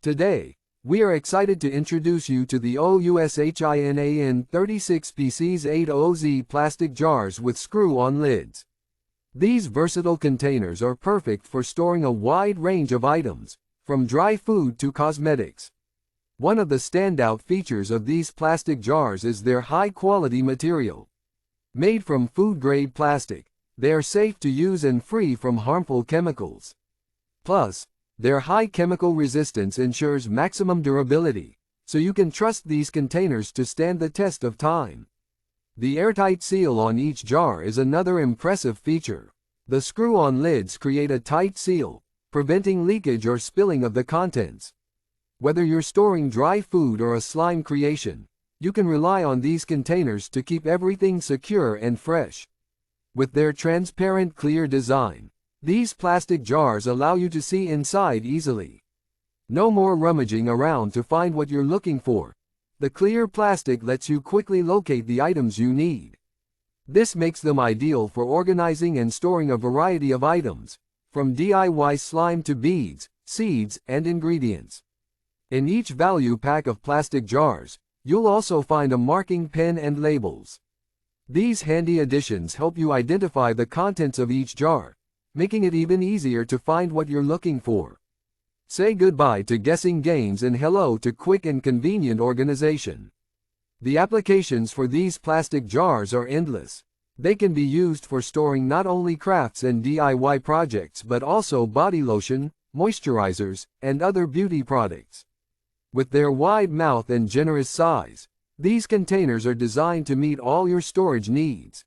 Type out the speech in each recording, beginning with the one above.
Today, we are excited to introduce you to the OUSHINAN 36PCS 8OZ plastic jars with screw-on lids. These versatile containers are perfect for storing a wide range of items, from dry food to cosmetics. One of the standout features of these plastic jars is their high-quality material. Made from food-grade plastic, they are safe to use and free from harmful chemicals. Plus, their high chemical resistance ensures maximum durability, so you can trust these containers to stand the test of time. The airtight seal on each jar is another impressive feature. The screw-on lids create a tight seal, preventing leakage or spilling of the contents. Whether you're storing dry food or a slime creation, you can rely on these containers to keep everything secure and fresh. With their transparent clear design, these plastic jars allow you to see inside easily. No more rummaging around to find what you're looking for. The clear plastic lets you quickly locate the items you need. This makes them ideal for organizing and storing a variety of items, from DIY slime to beads, seeds, and ingredients. In each value pack of plastic jars, you'll also find a marking pen and labels. These handy additions help you identify the contents of each jar, making it even easier to find what you're looking for. Say goodbye to guessing games and hello to quick and convenient organization. The applications for these plastic jars are endless. They can be used for storing not only crafts and DIY projects but also body lotion, moisturizers, and other beauty products. With their wide mouth and generous size, these containers are designed to meet all your storage needs.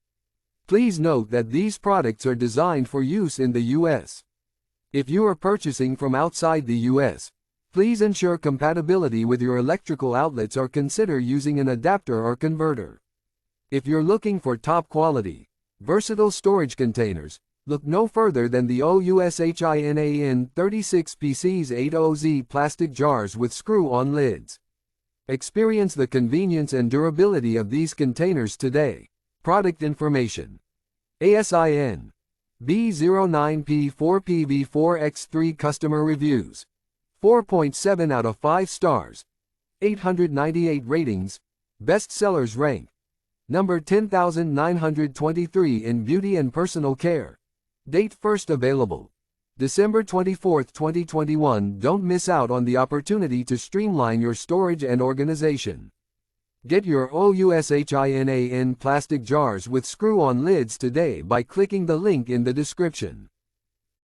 Please note that these products are designed for use in the U.S. If you are purchasing from outside the U.S., please ensure compatibility with your electrical outlets or consider using an adapter or converter. If you're looking for top quality, versatile storage containers, look no further than the OUSHINAN 36PCS 8OZ plastic jars with screw-on lids. Experience the convenience and durability of these containers today. Product information: ASIN B09P4PV4X3 Customer Reviews 4.7 out of 5 stars, 898 ratings. Best Sellers Rank Number 10,923 in Beauty and Personal Care. Date first available December 24, 2021. Don't miss out on the opportunity to streamline your storage and organization. Get your OUSHINAN plastic jars with screw-on lids today by clicking the link in the description.